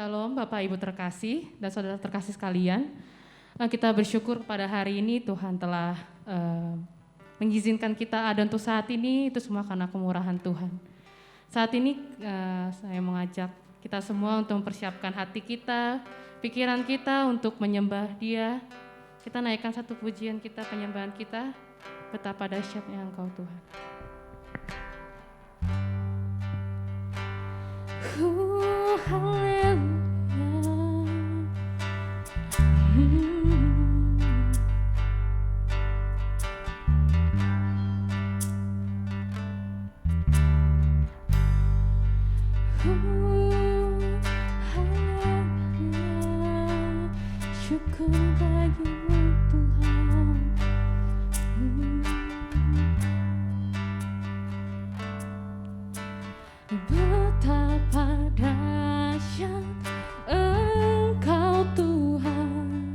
Shalom Bapak Ibu terkasih dan saudara terkasih sekalian. Kita bersyukur pada hari ini Tuhan telah mengizinkan kita ada untuk saat ini, itu semua karena kemurahan Tuhan. Saat ini saya mengajak kita semua untuk mempersiapkan hati kita, pikiran kita untuk menyembah Dia. Kita naikkan satu pujian kita, penyembahan kita, betapa dahsyatnya Engkau Tuhan. Haleluya. Syukur bagimu Tuhan. Betapa dahsyat Engkau Tuhan.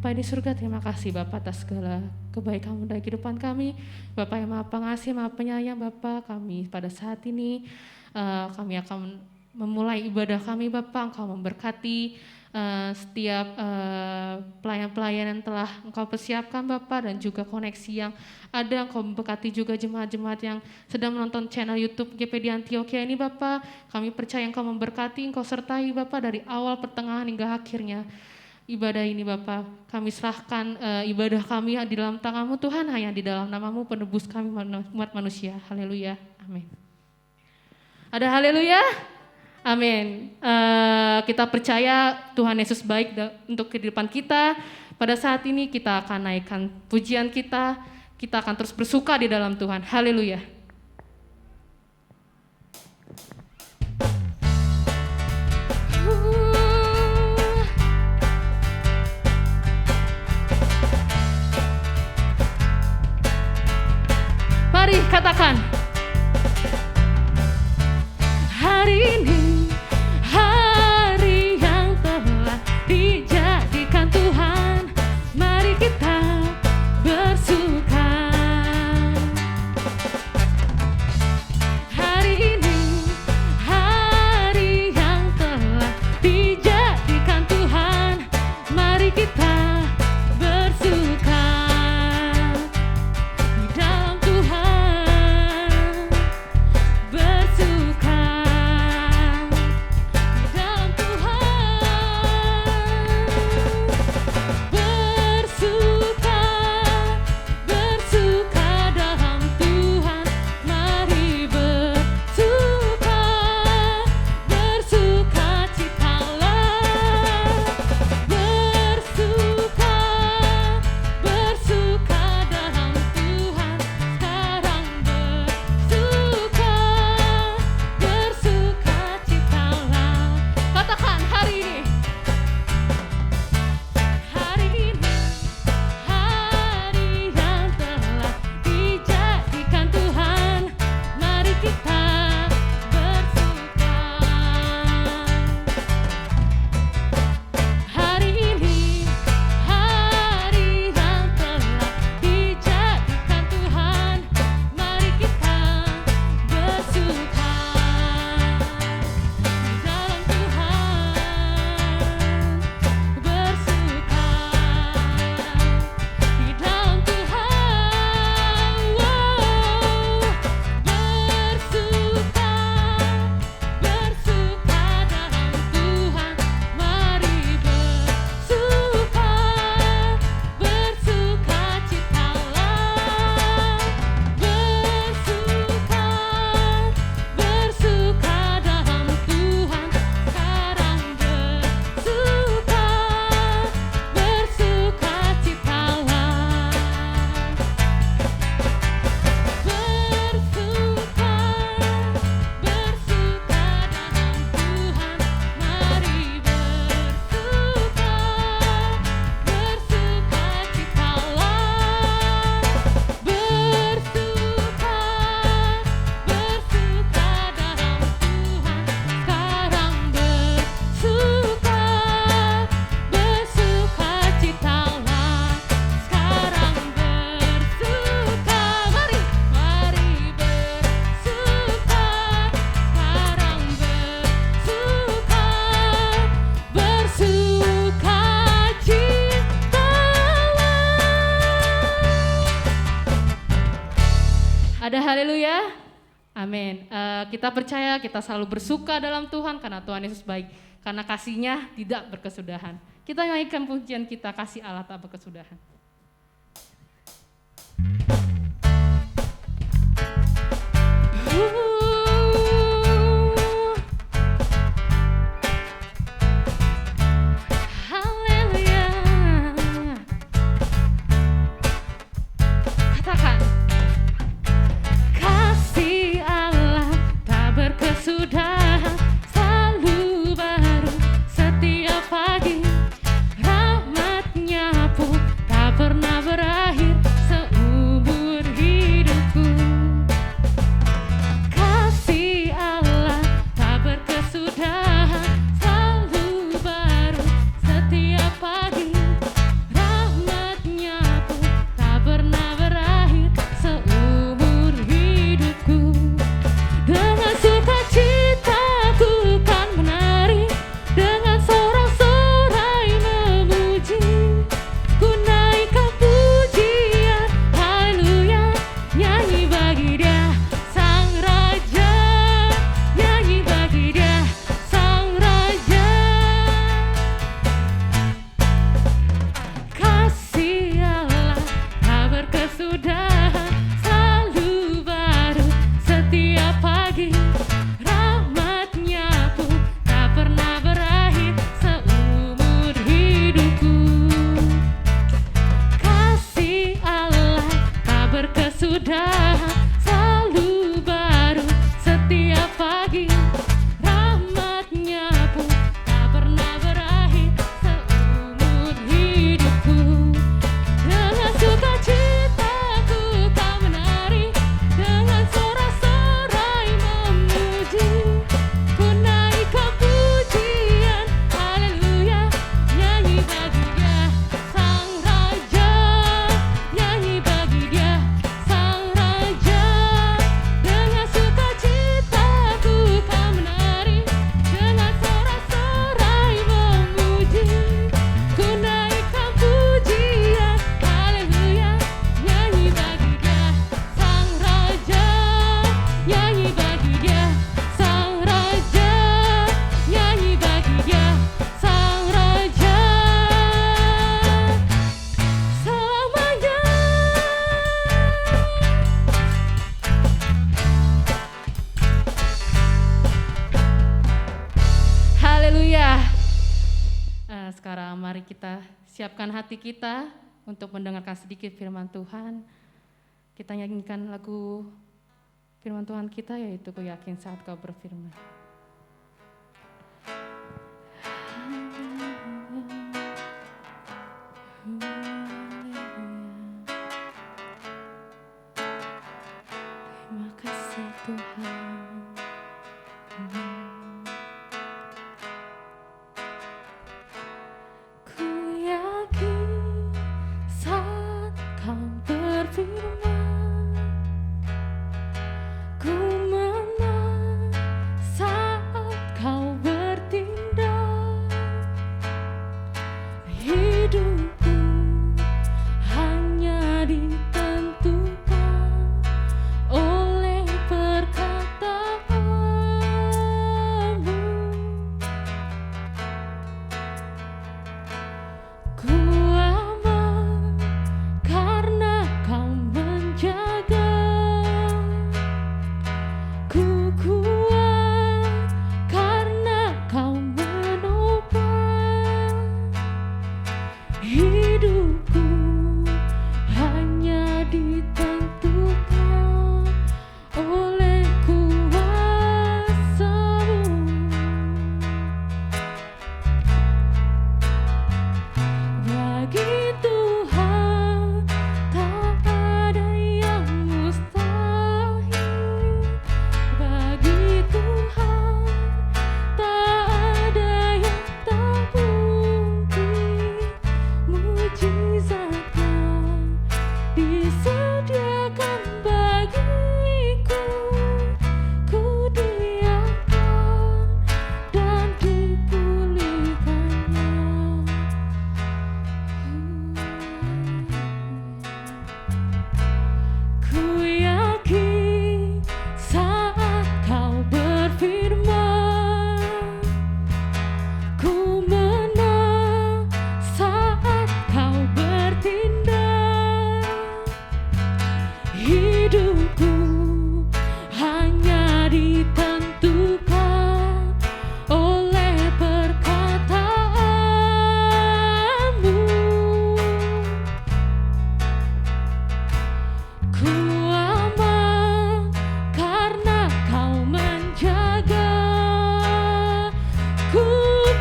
Bapa di surga, terima kasih Bapa atas segala kebaikan dalam kehidupan kami. Bapa yang Maha Pengasih, Maha Penyayang, Bapa, kami pada saat ini kami akan memulai ibadah kami Bapa. Engkau memberkati setiap pelayan-pelayan yang telah Engkau persiapkan Bapa, dan juga koneksi yang ada. Engkau memberkati juga jemaat-jemaat yang sedang menonton channel YouTube GPD Antioquia ini Bapa. Kami percaya Engkau memberkati, Engkau sertai Bapa dari awal, pertengahan hingga akhirnya ibadah ini Bapa. Kami serahkan ibadah kami di dalam tangan-Mu Tuhan, hanya di dalam nama-Mu penebus kami umat manusia. Haleluya, amin. Ada haleluya? Amin. Kita percaya Tuhan Yesus baik untuk kehidupan kita. Pada saat ini kita akan naikkan pujian kita. Kita akan terus bersuka di dalam Tuhan. Haleluya. Mari katakan. Hari ini hari yang telah dijadikan Tuhan, mari kita bersuka. Hari ini hari yang telah dijadikan Tuhan, mari kita bersuka di dalam Tuhan, bersuka. Ada haleluya? Amin. Kita percaya kita selalu bersuka dalam Tuhan karena Tuhan Yesus baik. Karena kasih-Nya tidak berkesudahan. Kita naikkan pujian kita, kasih Allah tak berkesudahan. Haleluya. Katakan. Kasih Allah tak berkesudahan, selalu baru setiap pagi. Rahmat-Nya pun tak pernah berakhir seumur mari kita siapkan hati kita untuk mendengarkan sedikit firman Tuhan. Kita nyanyikan lagu firman Tuhan kita, yaitu Ku Yakin Saat Kau Berfirman. Terima kasih Tuhan. Ku yakin saat Kau berfirman, ku menang saat Kau bertindak. Hidupku hanya ditentukan oleh perkataanmu. Ku aman karena Kau menjaga. Ku kuat karena Kau menopang. Hidupku hanya ditentukan oleh kuasa-Mu. Bagi Tuhan tak ada yang mustahil. Bagi Tuhan tak ada yang tak mungkin. Mujizatnya disediakan bagiku. Ku diangkat dan dipulihkannya. Ku yakin saat Kau berfirman, ku menang saat Kau bertindak. Hidupku hanya ditentukan oleh perkataanmu. Ku aman karena Kau menjaga. Ku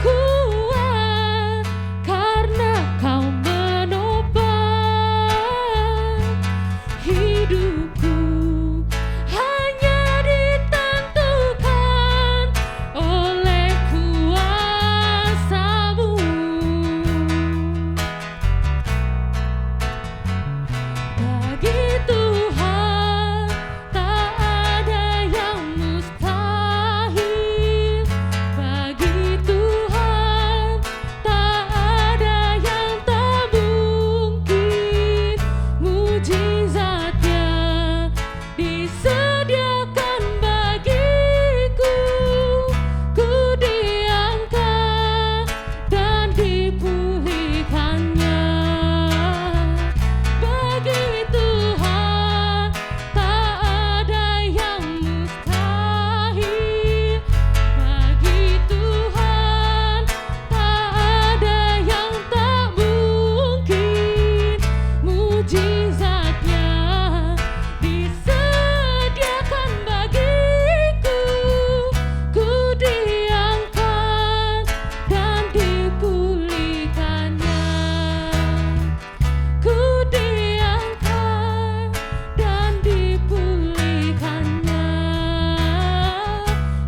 kuat karena Kau menopang. Hidupku hanya ditentukan oleh kuasa-Mu. Bagi Tuhan tak ada yang mustahil. Bagi Tuhan tak ada yang tak mungkin. Mujizatnya disediakan bagiku. Ku diangkat dan dipulihkannya. Bagi Tuhan tak ada yang mustahil. Bagi Tuhan tak ada yang tak mungkin. Mujizatnya disediakan bagiku. Ku diangkat dan dipulihkannya. Ku diangkat dan dipulihkannya.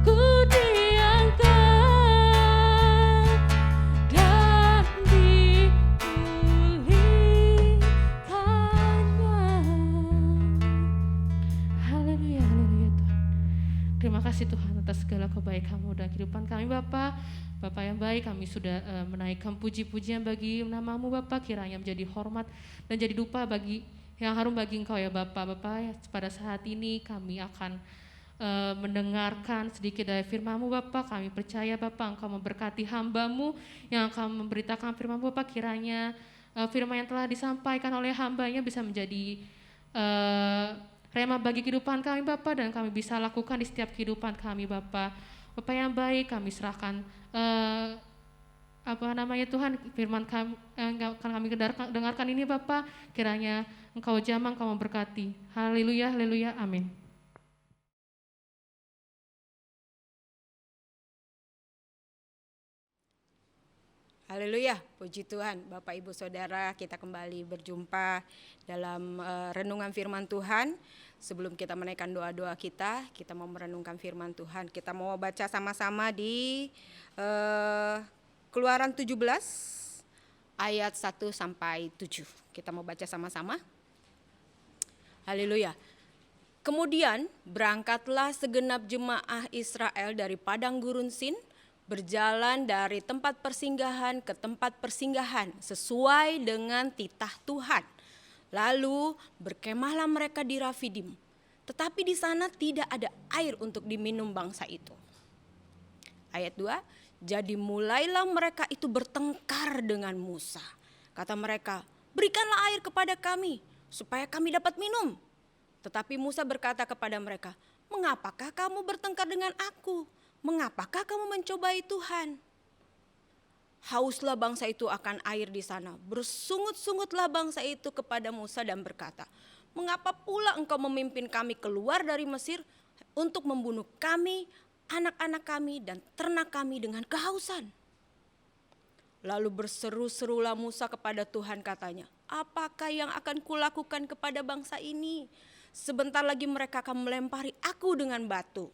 Ku diangkat dan dipulihkannya. Haleluya, haleluya Tuhan. Terima kasih Tuhan atas segala kebaikan-Mu dan kehidupan kami Bapa. Bapa yang baik, kami sudah menaikkan puji-pujian bagi nama-Mu Bapa, kiranya menjadi hormat dan jadi dupa bagi yang harum bagi Engkau ya Bapa. Bapa, pada saat ini kami akan mendengarkan sedikit dari firman-Mu Bapa. Kami percaya Bapa Engkau memberkati hamba-Mu yang akan memberitakan firman-Mu Bapa. Kiranya firman yang telah disampaikan oleh hamba-Nya bisa menjadi rema bagi kehidupan kami Bapa, dan kami bisa lakukan di setiap kehidupan kami Bapa. Bapa yang baik, kami serahkan apa namanya Tuhan, firman kami, akan kami dengarkan ini Bapak, kiranya Engkau jamah, Engkau memberkati. Haleluya, haleluya, amin. Haleluya, puji Tuhan. Bapak Ibu Saudara, kita kembali berjumpa dalam renungan firman Tuhan. Sebelum kita menaikkan doa-doa kita mau merenungkan firman Tuhan. Kita mau baca sama-sama di Keluaran 17 ayat 1 sampai 7. Kita mau baca sama-sama. Haleluya. Kemudian berangkatlah segenap jemaah Israel dari padang gurun Sin, berjalan dari tempat persinggahan ke tempat persinggahan sesuai dengan titah Tuhan. Lalu berkemahlah mereka di Rafidim. Tetapi di sana tidak ada air untuk diminum bangsa itu. Ayat 2, jadi mulailah mereka itu bertengkar dengan Musa. Kata mereka, berikanlah air kepada kami supaya kami dapat minum. Tetapi Musa berkata kepada mereka, mengapakah kamu bertengkar dengan aku? Mengapakah kamu mencobai Tuhan? Hauslah bangsa itu akan air di sana. Bersungut-sungutlah bangsa itu kepada Musa dan berkata, mengapa pula engkau memimpin kami keluar dari Mesir untuk membunuh kami, anak-anak kami dan ternak kami dengan kehausan? Lalu berseru-serulah Musa kepada Tuhan katanya, apakah yang akan kulakukan kepada bangsa ini? Sebentar lagi mereka akan melempari aku dengan batu.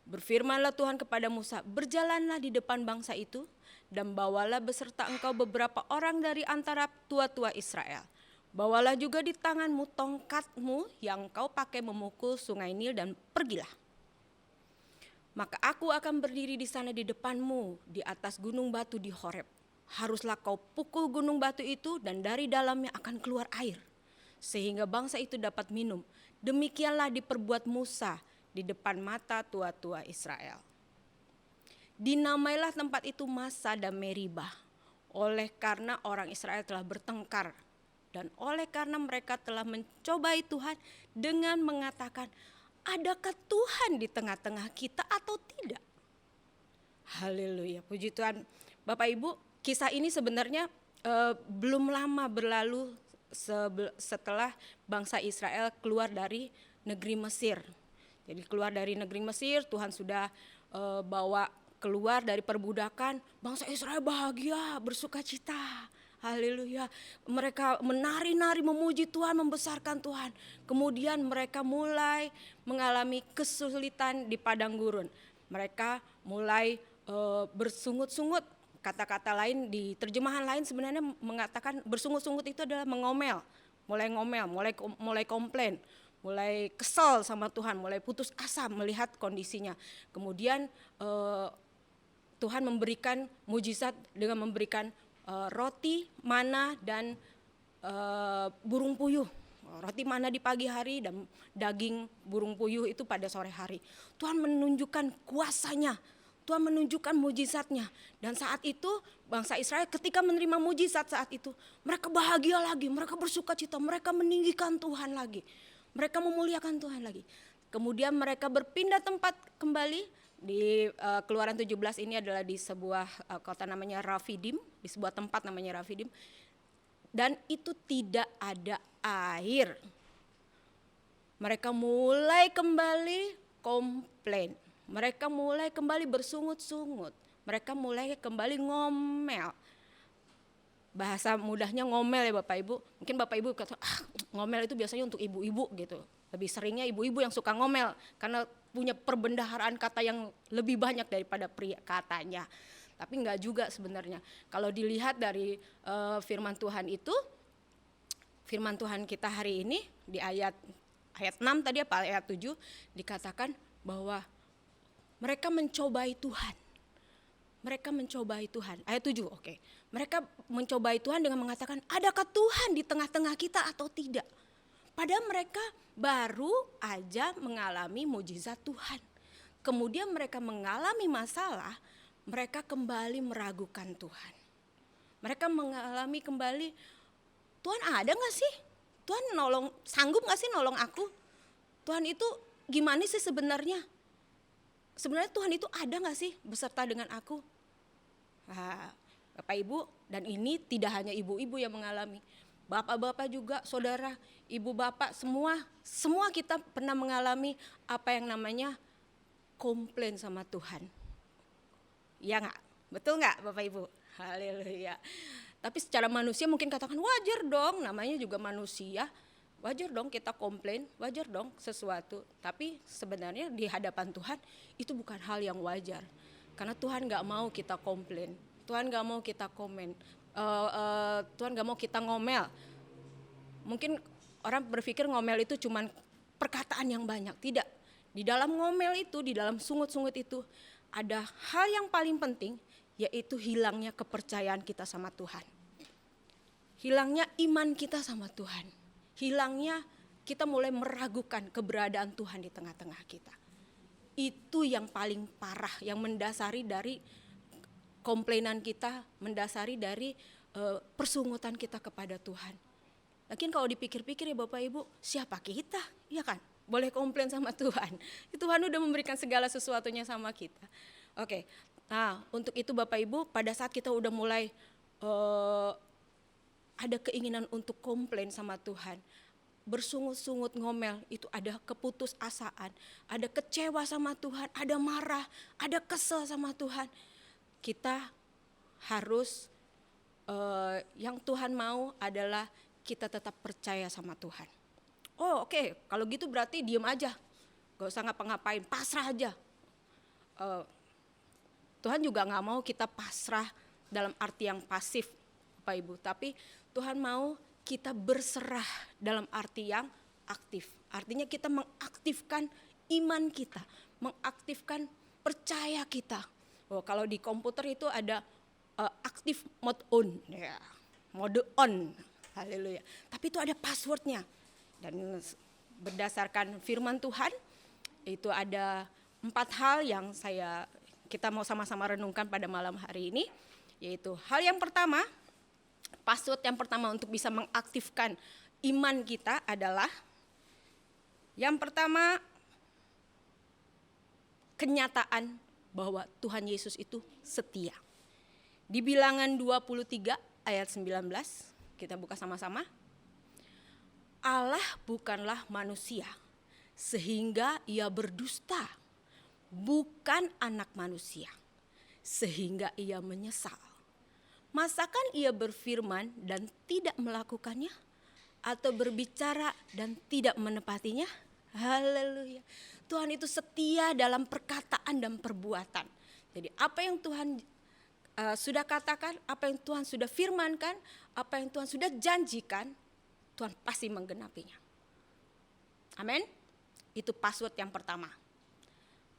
Berfirmanlah Tuhan kepada Musa, berjalanlah di depan bangsa itu dan bawalah beserta engkau beberapa orang dari antara tua-tua Israel. Bawalah juga di tanganmu tongkatmu yang kau pakai memukul sungai Nil dan pergilah. Maka aku akan berdiri di sana di depanmu di atas gunung batu di Horeb. Haruslah kau pukul gunung batu itu dan dari dalamnya akan keluar air, sehingga bangsa itu dapat minum. Demikianlah diperbuat Musa di depan mata tua-tua Israel. Dinamailah tempat itu Masa dan Meribah, oleh karena orang Israel telah bertengkar dan oleh karena mereka telah mencobai Tuhan dengan mengatakan, adakah Tuhan di tengah-tengah kita atau tidak? Haleluya, puji Tuhan. Bapak Ibu, kisah ini sebenarnya belum lama berlalu setelah bangsa Israel keluar dari negeri Mesir. Jadi keluar dari negeri Mesir, Tuhan sudah bawa keluar dari perbudakan. Bangsa Israel bahagia, bersukacita. Haleluya. Mereka menari-nari memuji Tuhan, membesarkan Tuhan. Kemudian mereka mulai mengalami kesulitan di padang gurun. Mereka mulai bersungut-sungut. Kata-kata lain di terjemahan lain sebenarnya mengatakan bersungut-sungut itu adalah mengomel, mulai komplain, mulai kesal sama Tuhan, mulai putus asa melihat kondisinya. Kemudian Tuhan memberikan mujizat dengan memberikan roti, mana dan burung puyuh. Roti mana di pagi hari dan daging burung puyuh itu pada sore hari. Tuhan menunjukkan kuasanya, Tuhan menunjukkan mujizatnya. Dan saat itu bangsa Israel ketika menerima mujizat saat itu, mereka bahagia lagi, mereka bersukacita, mereka meninggikan Tuhan lagi. Mereka memuliakan Tuhan lagi. Kemudian mereka berpindah tempat kembali. Di Keluaran 17 ini adalah di sebuah kota namanya Rafidim, di sebuah tempat namanya Rafidim. Dan itu tidak ada air. Mereka mulai kembali komplain. Mereka mulai kembali bersungut-sungut. Mereka mulai kembali ngomel. Bahasa mudahnya ngomel ya Bapak Ibu. Mungkin Bapak Ibu kata, ngomel itu biasanya untuk ibu-ibu gitu. Lebih seringnya ibu-ibu yang suka ngomel karena punya perbendaharaan kata yang lebih banyak daripada pria katanya. Tapi enggak juga sebenarnya. Kalau dilihat dari firman Tuhan itu, firman Tuhan kita hari ini di ayat 6 tadi apa ayat 7 dikatakan bahwa mereka mencobai Tuhan. Mereka mencobai Tuhan. Ayat 7, oke. Mereka mencobai Tuhan dengan mengatakan, adakah Tuhan di tengah-tengah kita atau tidak? Padahal mereka baru aja mengalami mujizat Tuhan. Kemudian mereka mengalami masalah, mereka kembali meragukan Tuhan. Mereka mengalami kembali, Tuhan ada gak sih? Tuhan sanggup gak sih nolong aku? Tuhan itu gimana sih sebenarnya? Sebenarnya Tuhan itu ada gak sih beserta dengan aku? Nah, Bapak Ibu, dan ini tidak hanya ibu-ibu yang mengalami, bapak-bapak juga, saudara, ibu bapak, semua kita pernah mengalami apa yang namanya komplain sama Tuhan. Ya nggak? Betul nggak Bapak Ibu? Haleluya. Tapi secara manusia mungkin katakan wajar dong, namanya juga manusia. Wajar dong kita komplain, wajar dong sesuatu. Tapi sebenarnya di hadapan Tuhan itu bukan hal yang wajar. Karena Tuhan nggak mau kita komplain, Tuhan nggak mau kita komen, Tuhan nggak mau kita ngomel. Mungkin orang berpikir ngomel itu cuman perkataan yang banyak. Tidak. Di dalam ngomel itu, di dalam sungut-sungut itu ada hal yang paling penting, yaitu hilangnya kepercayaan kita sama Tuhan. Hilangnya iman kita sama Tuhan. Hilangnya kita mulai meragukan keberadaan Tuhan di tengah-tengah kita. Itu yang paling parah, yang mendasari dari komplainan kita, mendasari dari persungutan kita kepada Tuhan. Lakin kalau dipikir-pikir ya Bapak Ibu, siapa kita? Iya kan? Boleh komplain sama Tuhan. Tuhan udah memberikan segala sesuatunya sama kita. Oke, nah untuk itu Bapak Ibu, pada saat kita udah mulai ada keinginan untuk komplain sama Tuhan, bersungut-sungut ngomel, itu ada keputusasaan, ada kecewa sama Tuhan, ada marah, ada kesel sama Tuhan. Kita harus yang Tuhan mau adalah kita tetap percaya sama Tuhan. Oh oke, kalau gitu berarti diem aja, gak usah ngapa-ngapain, pasrah aja. Tuhan juga gak mau kita pasrah dalam arti yang pasif Bapak Ibu, tapi Tuhan mau kita berserah dalam arti yang aktif. Artinya kita mengaktifkan iman kita, mengaktifkan percaya kita. Oh, kalau di komputer itu ada active mode on, ya, mode on, haleluya. Tapi itu ada passwordnya. Dan berdasarkan firman Tuhan, itu ada 4 hal yang kita mau sama-sama renungkan pada malam hari ini. Yaitu hal yang pertama, password yang pertama untuk bisa mengaktifkan iman kita adalah yang pertama, kenyataan bahwa Tuhan Yesus itu setia. Di Bilangan 23 ayat 19, kita buka sama-sama. Allah bukanlah manusia sehingga ia berdusta, bukan anak manusia sehingga ia menyesal. Masakan ia berfirman dan tidak melakukannya, atau berbicara dan tidak menepatinya? Haleluya. Tuhan itu setia dalam perkataan dan perbuatan. Jadi apa yang Tuhan sudah katakan, apa yang Tuhan sudah firmankan, apa yang Tuhan sudah janjikan, Tuhan pasti menggenapinya. Amin. Itu password yang pertama.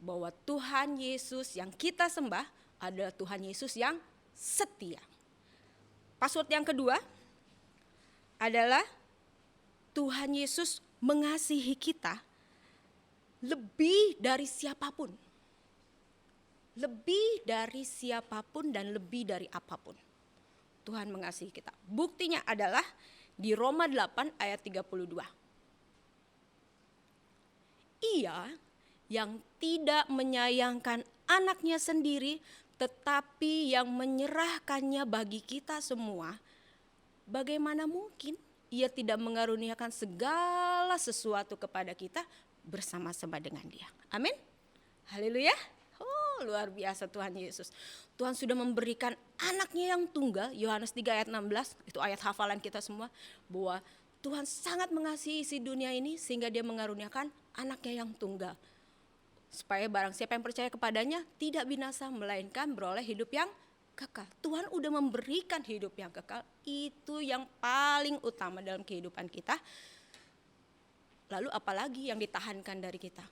Bahwa Tuhan Yesus yang kita sembah adalah Tuhan Yesus yang setia. Password yang kedua adalah Tuhan Yesus mengasihi kita lebih dari siapapun. Lebih dari siapapun dan lebih dari apapun. Tuhan mengasihi kita. Buktinya adalah di Roma 8 ayat 32. Ia yang tidak menyayangkan anaknya sendiri, tetapi yang menyerahkannya bagi kita semua, bagaimana mungkin ia tidak mengaruniakan segala sesuatu kepada kita bersama-sama dengan Dia. Amin. Haleluya. Oh, luar biasa Tuhan Yesus. Tuhan sudah memberikan anaknya yang tunggal, Yohanes 3 ayat 16, itu ayat hafalan kita semua, bahwa Tuhan sangat mengasihi isi dunia ini sehingga Dia mengaruniakan anaknya yang tunggal. Supaya barang siapa yang percaya kepadanya tidak binasa, melainkan beroleh hidup yang kekal. Tuhan udah memberikan hidup yang kekal, itu yang paling utama dalam kehidupan kita. Lalu apalagi yang ditahankan dari kita?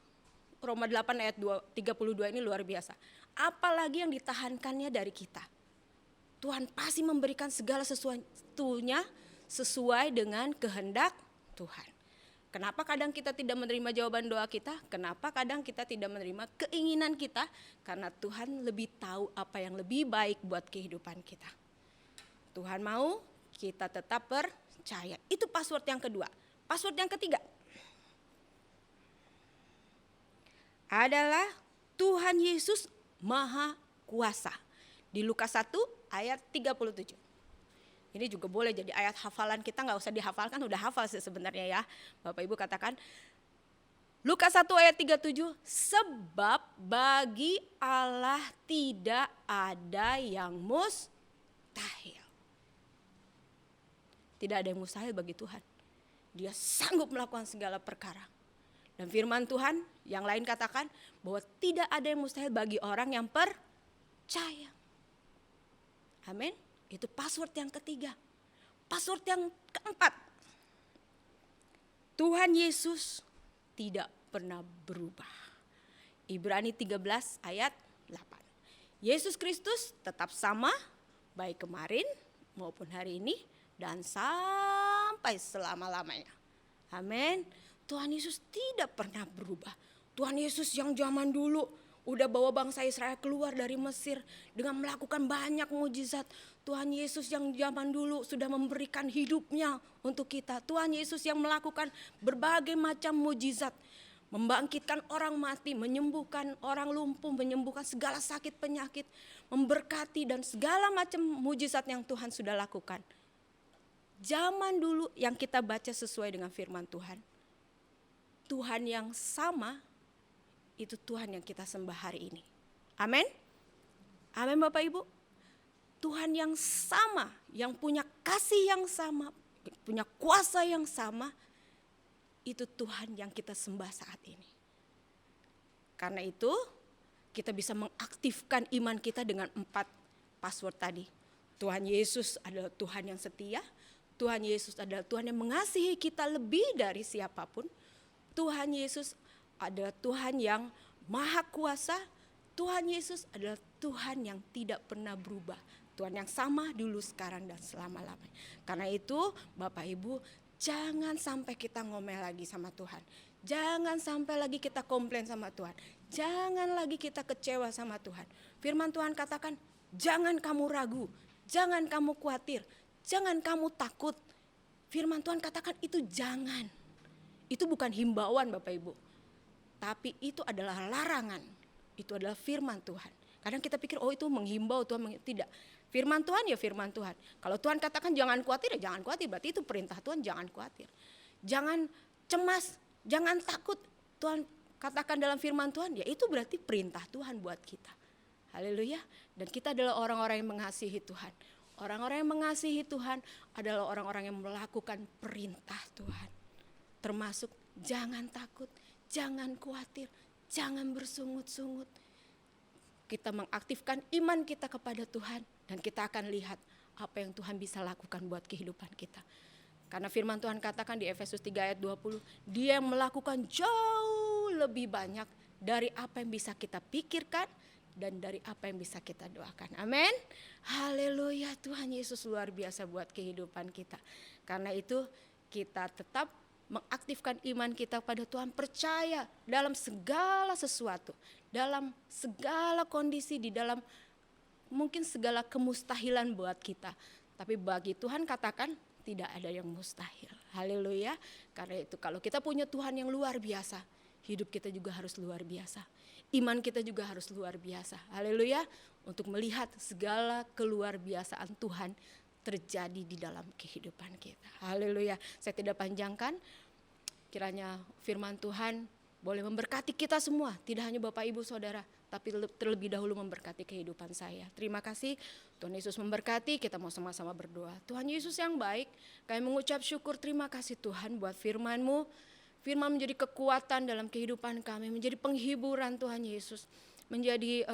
Roma 8 ayat 32 ini luar biasa. Apalagi yang ditahankannya dari kita? Tuhan pasti memberikan segala sesuatunya sesuai dengan kehendak Tuhan. Kenapa kadang kita tidak menerima jawaban doa kita? Kenapa kadang kita tidak menerima keinginan kita? Karena Tuhan lebih tahu apa yang lebih baik buat kehidupan kita. Tuhan mau kita tetap percaya. Itu password yang kedua. Password yang ketiga adalah Tuhan Yesus Maha Kuasa. Di Lukas 1 ayat 37. Ini juga boleh jadi ayat hafalan kita, gak usah dihafalkan, udah hafal sih sebenarnya ya. Bapak Ibu katakan, Lukas 1 ayat 37, sebab bagi Allah tidak ada yang mustahil. Tidak ada yang mustahil bagi Tuhan. Dia sanggup melakukan segala perkara. Dan firman Tuhan yang lain katakan bahwa tidak ada yang mustahil bagi orang yang percaya. Amin. Itu password yang ketiga. Password yang keempat. Tuhan Yesus tidak pernah berubah. Ibrani 13 ayat 8. Yesus Kristus tetap sama baik kemarin maupun hari ini dan sampai selama-lamanya. Amin. Tuhan Yesus tidak pernah berubah. Tuhan Yesus yang zaman dulu udah bawa bangsa Israel keluar dari Mesir dengan melakukan banyak mujizat. Tuhan Yesus yang zaman dulu sudah memberikan hidupnya untuk kita. Tuhan Yesus yang melakukan berbagai macam mujizat. Membangkitkan orang mati, menyembuhkan orang lumpuh, menyembuhkan segala sakit penyakit. Memberkati dan segala macam mujizat yang Tuhan sudah lakukan. Zaman dulu yang kita baca sesuai dengan firman Tuhan. Tuhan yang sama, itu Tuhan yang kita sembah hari ini. Amin. Amin Bapak Ibu. Tuhan yang sama, yang punya kasih yang sama, punya kuasa yang sama, itu Tuhan yang kita sembah saat ini. Karena itu kita bisa mengaktifkan iman kita dengan 4 password tadi. Tuhan Yesus adalah Tuhan yang setia. Tuhan Yesus adalah Tuhan yang mengasihi kita lebih dari siapapun. Tuhan Yesus adalah Tuhan yang maha kuasa. Tuhan Yesus adalah Tuhan yang tidak pernah berubah. Tuhan yang sama dulu, sekarang, dan selama-lamanya. Karena itu Bapak Ibu, jangan sampai kita ngomel lagi sama Tuhan. Jangan sampai lagi kita komplain sama Tuhan. Jangan lagi kita kecewa sama Tuhan. Firman Tuhan katakan, jangan kamu ragu, jangan kamu khawatir, jangan kamu takut. Firman Tuhan katakan itu jangan. Itu bukan himbauan Bapak Ibu. Tapi itu adalah larangan. Itu adalah firman Tuhan. Kadang kita pikir itu menghimbau Tuhan. Tidak. Firman Tuhan ya firman Tuhan. Kalau Tuhan katakan jangan khawatir ya jangan khawatir. Berarti itu perintah Tuhan, jangan khawatir. Jangan cemas, jangan takut. Tuhan katakan dalam firman Tuhan, ya itu berarti perintah Tuhan buat kita. Haleluya. Dan kita adalah orang-orang yang mengasihi Tuhan. Orang-orang yang mengasihi Tuhan adalah orang-orang yang melakukan perintah Tuhan. Termasuk jangan takut, jangan khawatir, jangan bersungut-sungut. Kita mengaktifkan iman kita kepada Tuhan dan kita akan lihat apa yang Tuhan bisa lakukan buat kehidupan kita. Karena firman Tuhan katakan di Efesus 3 ayat 20, Dia melakukan jauh lebih banyak dari apa yang bisa kita pikirkan dan dari apa yang bisa kita doakan. Amin. Haleluya, Tuhan Yesus luar biasa buat kehidupan kita. Karena itu kita tetap mengaktifkan iman kita pada Tuhan, percaya dalam segala sesuatu, dalam segala kondisi, di dalam mungkin segala kemustahilan buat kita. Tapi bagi Tuhan katakan tidak ada yang mustahil. Haleluya. Karena itu kalau kita punya Tuhan yang luar biasa, hidup kita juga harus luar biasa. Iman kita juga harus luar biasa. Haleluya. Untuk melihat segala keluar biasaan Tuhan terjadi di dalam kehidupan kita. Haleluya. Saya tidak panjangkan. Kiranya firman Tuhan boleh memberkati kita semua. Tidak hanya Bapak Ibu Saudara, tapi terlebih dahulu memberkati kehidupan saya. Terima kasih. Tuhan Yesus memberkati. Kita mau sama-sama berdoa. Tuhan Yesus yang baik, kami mengucap syukur, terima kasih Tuhan buat firman-Mu. Firman menjadi kekuatan dalam kehidupan kami, menjadi penghiburan Tuhan Yesus. Menjadi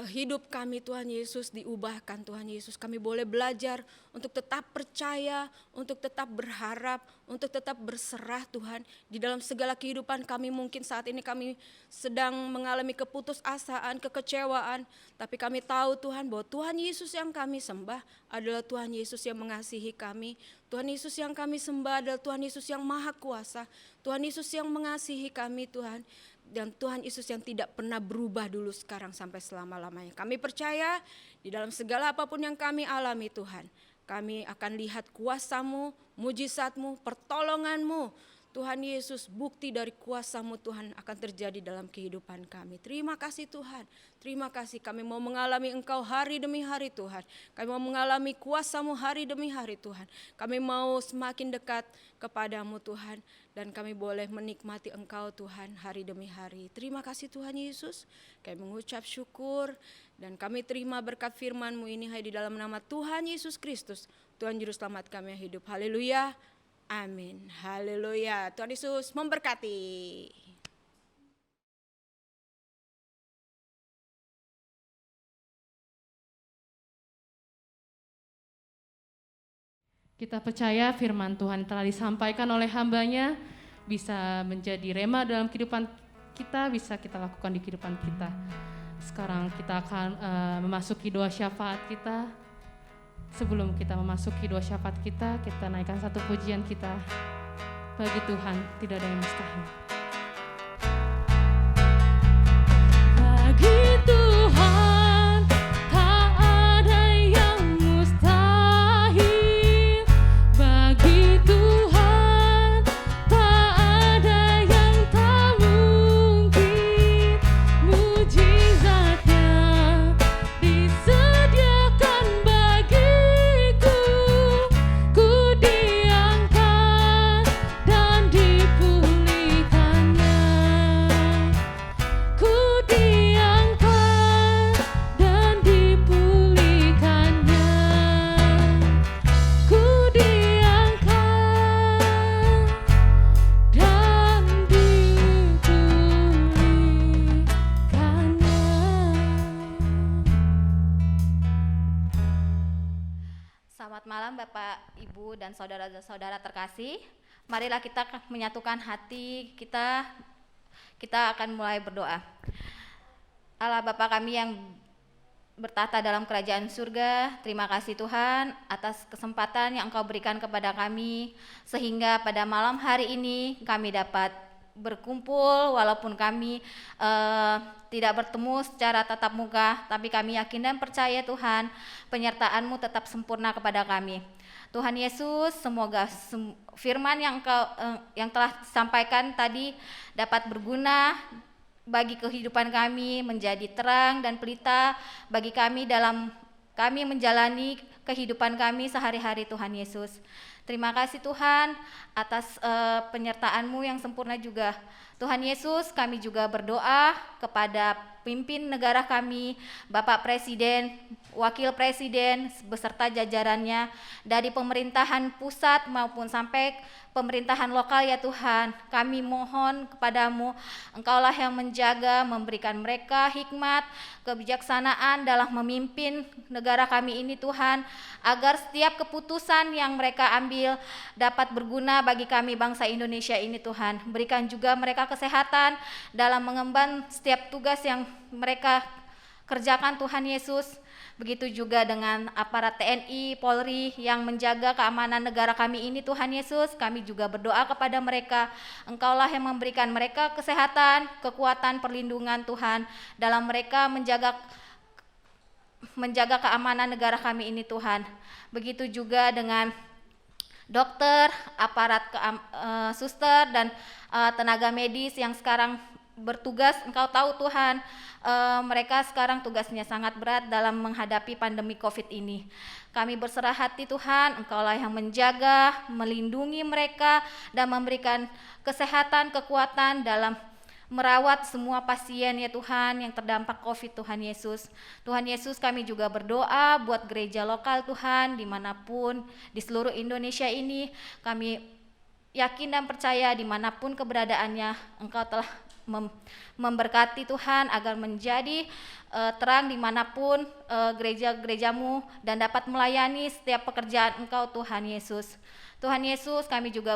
hidup kami Tuhan Yesus diubahkan Tuhan Yesus. Kami boleh belajar untuk tetap percaya, untuk tetap berharap, untuk tetap berserah Tuhan. Di dalam segala kehidupan kami, mungkin saat ini kami sedang mengalami keputusasaan, kekecewaan. Tapi kami tahu Tuhan bahwa Tuhan Yesus yang kami sembah adalah Tuhan Yesus yang mengasihi kami. Tuhan Yesus yang kami sembah adalah Tuhan Yesus yang maha kuasa. Tuhan Yesus yang mengasihi kami Tuhan. Dan Tuhan Yesus yang tidak pernah berubah dulu, sekarang, sampai selama-lamanya. Kami percaya di dalam segala apapun yang kami alami Tuhan, kami akan lihat kuasa-Mu, mujizat-Mu, pertolongan-Mu. Tuhan Yesus, bukti dari kuasa-Mu Tuhan akan terjadi dalam kehidupan kami. Terima kasih Tuhan, terima kasih kami mau mengalami Engkau hari demi hari Tuhan. Kami mau mengalami kuasa-Mu hari demi hari Tuhan. Kami mau semakin dekat kepada-Mu Tuhan. Dan kami boleh menikmati Engkau Tuhan hari demi hari. Terima kasih Tuhan Yesus, kami mengucap syukur. Dan kami terima berkat firman-Mu ini di dalam nama Tuhan Yesus Kristus, Tuhan Juru Selamat kami yang hidup. Haleluya. Amin. Haleluya. Tuhan Yesus memberkati. Kita percaya firman Tuhan telah disampaikan oleh hamba-Nya bisa menjadi rema dalam kehidupan kita, bisa kita lakukan di kehidupan kita. Sekarang kita akan memasuki doa syafaat kita. Sebelum kita memasuki doa syafaat kita naikkan satu pujian kita. Bagi Tuhan tidak ada yang mustahil. Bagi Tuhan tak ada yang mustahil. Bagi Tuhan tak ada yang tak mungkin. Mujizatnya disediakan bagiku. Ku diangkat dan dipulihkannya. Ku diangkat dan dipulihkannya. Ku diangkat dan dipulihkannya. Selamat malam Bapak, Ibu, dan saudara-saudara terkasih. Marilah kita menyatukan hati kita. Kita akan mulai berdoa. Allah Bapa kami yang bertahta dalam kerajaan surga, terima kasih Tuhan atas kesempatan yang Engkau berikan kepada kami, sehingga pada malam hari ini kami dapat berkumpul walaupun kami tidak bertemu secara tatap muka, tapi kami yakin dan percaya Tuhan penyertaan-Mu tetap sempurna kepada kami. Tuhan Yesus, semoga firman yang telah disampaikan tadi dapat berguna bagi kehidupan kami, menjadi terang dan pelita bagi kami dalam kami menjalani kehidupan kami sehari-hari Tuhan Yesus. Terima kasih Tuhan atas penyertaan-Mu yang sempurna juga. Tuhan Yesus, kami juga berdoa kepada pimpin negara kami, Bapak Presiden, Wakil Presiden, beserta jajarannya, dari pemerintahan pusat maupun sampai pemerintahan lokal ya Tuhan. Kami mohon kepadamu, Engkaulah yang menjaga, memberikan mereka hikmat, kebijaksanaan dalam memimpin negara kami ini Tuhan, agar setiap keputusan yang mereka ambil dapat berguna bagi kami bangsa Indonesia ini Tuhan. Berikan juga mereka kesehatan dalam mengemban setiap tugas yang mereka kerjakan Tuhan Yesus. Begitu juga dengan aparat TNI, Polri yang menjaga keamanan negara kami ini Tuhan Yesus. Kami juga berdoa kepada mereka, Engkaulah yang memberikan mereka kesehatan, kekuatan, perlindungan Tuhan dalam mereka menjaga keamanan negara kami ini Tuhan. Begitu juga dengan dokter, aparat suster dan tenaga medis yang sekarang bertugas. Engkau tahu Tuhan, mereka sekarang tugasnya sangat berat dalam menghadapi pandemi COVID ini. Kami berserah hati Tuhan, Engkaulah yang menjaga, melindungi mereka dan memberikan kesehatan, kekuatan dalam merawat semua pasien ya Tuhan yang terdampak COVID Tuhan Yesus. Tuhan Yesus, kami juga berdoa buat gereja lokal Tuhan dimanapun di seluruh Indonesia ini. Kami yakin dan percaya dimanapun keberadaannya Engkau telah memberkati Tuhan agar menjadi terang dimanapun gereja-gerejamu dan dapat melayani setiap pekerjaan Engkau Tuhan Yesus. Tuhan Yesus, kami juga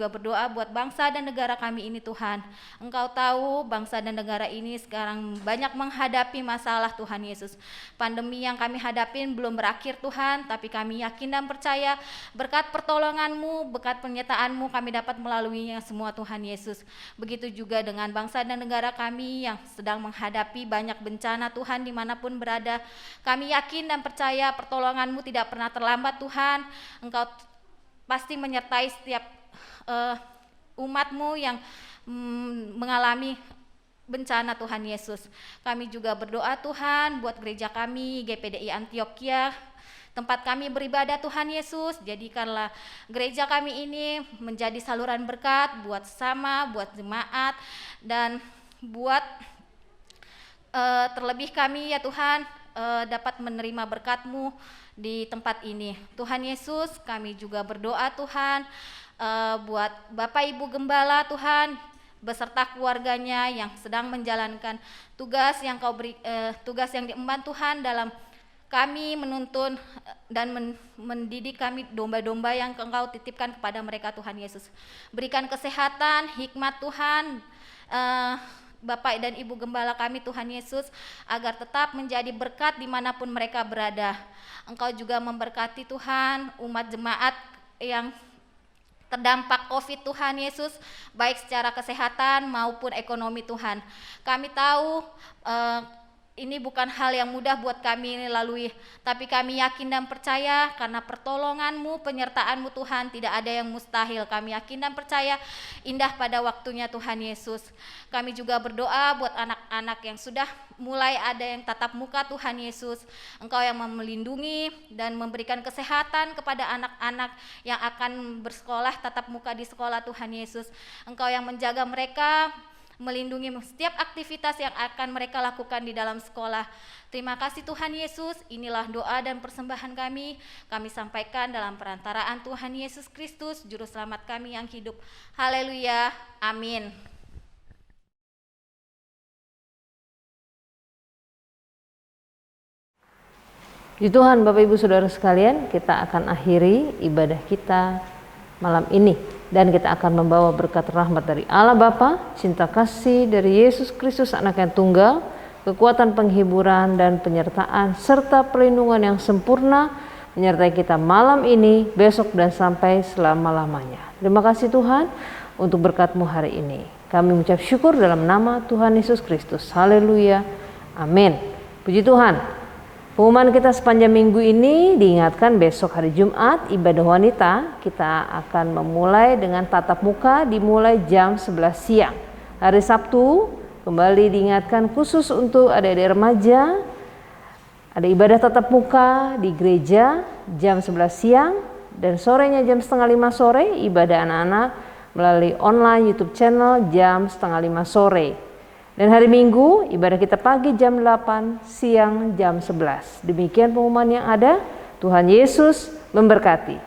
berdoa buat bangsa dan negara kami ini Tuhan. Engkau tahu bangsa dan negara ini sekarang banyak menghadapi masalah Tuhan Yesus. Pandemi yang kami hadapin belum berakhir Tuhan, tapi kami yakin dan percaya berkat pertolongan-Mu, berkat penyertaan-Mu kami dapat melaluinya semua Tuhan Yesus. Begitu juga dengan bangsa dan negara kami yang sedang menghadapi banyak bencana Tuhan dimanapun berada. Kami yakin dan percaya pertolongan-Mu tidak pernah terlambat Tuhan. Engkau pasti menyertai setiap umat-Mu yang mengalami bencana Tuhan Yesus. Kami juga berdoa Tuhan buat gereja kami, GPDI Antioquia, tempat kami beribadah Tuhan Yesus. Jadikanlah gereja kami ini menjadi saluran berkat buat sesama, buat jemaat, dan buat terlebih kami ya Tuhan dapat menerima berkat-Mu di tempat ini. Tuhan Yesus, kami juga berdoa Tuhan buat Bapak Ibu Gembala Tuhan beserta keluarganya yang sedang menjalankan tugas yang tugas yang diemban Tuhan dalam kami menuntun dan mendidik kami domba-domba yang Engkau titipkan kepada mereka Tuhan Yesus. Berikan kesehatan, hikmat Tuhan Bapak dan Ibu Gembala kami Tuhan Yesus, agar tetap menjadi berkat dimanapun mereka berada. Engkau juga memberkati Tuhan umat jemaat yang terdampak COVID Tuhan Yesus, baik secara kesehatan maupun ekonomi Tuhan. Kami tahu ini bukan hal yang mudah buat kami lalui, tapi kami yakin dan percaya karena pertolongan-Mu, penyertaan-Mu Tuhan, tidak ada yang mustahil. Kami yakin dan percaya indah pada waktunya Tuhan Yesus. Kami juga berdoa buat anak-anak yang sudah mulai ada yang tatap muka Tuhan Yesus. Engkau yang melindungi dan memberikan kesehatan kepada anak-anak yang akan bersekolah tatap muka di sekolah Tuhan Yesus. Engkau yang menjaga mereka, melindungi setiap aktivitas yang akan mereka lakukan di dalam sekolah. Terima kasih Tuhan Yesus, inilah doa dan persembahan kami sampaikan dalam perantaraan Tuhan Yesus Kristus, Juru Selamat kami yang hidup. Haleluya, amin. Puji Tuhan, Bapak Ibu Saudara sekalian, kita akan akhiri ibadah kita malam ini. Dan kita akan membawa berkat rahmat dari Allah Bapa, cinta kasih dari Yesus Kristus Anak yang tunggal, kekuatan penghiburan dan penyertaan, serta perlindungan yang sempurna menyertai kita malam ini, besok, dan sampai selama-lamanya. Terima kasih Tuhan untuk berkat-Mu hari ini. Kami mengucap syukur dalam nama Tuhan Yesus Kristus. Haleluya, amin. Puji Tuhan. Pengumuman kita sepanjang minggu ini diingatkan besok hari Jumat ibadah wanita kita akan memulai dengan tatap muka dimulai jam 11 siang. Hari Sabtu kembali diingatkan khusus untuk adik-adik remaja ada ibadah tatap muka di gereja jam 11 siang dan sorenya jam 4:30 sore ibadah anak-anak melalui online YouTube channel jam 4:30 sore. Dan hari Minggu, ibadah kita pagi jam 8, siang jam 11. Demikian pengumuman yang ada. Tuhan Yesus memberkati.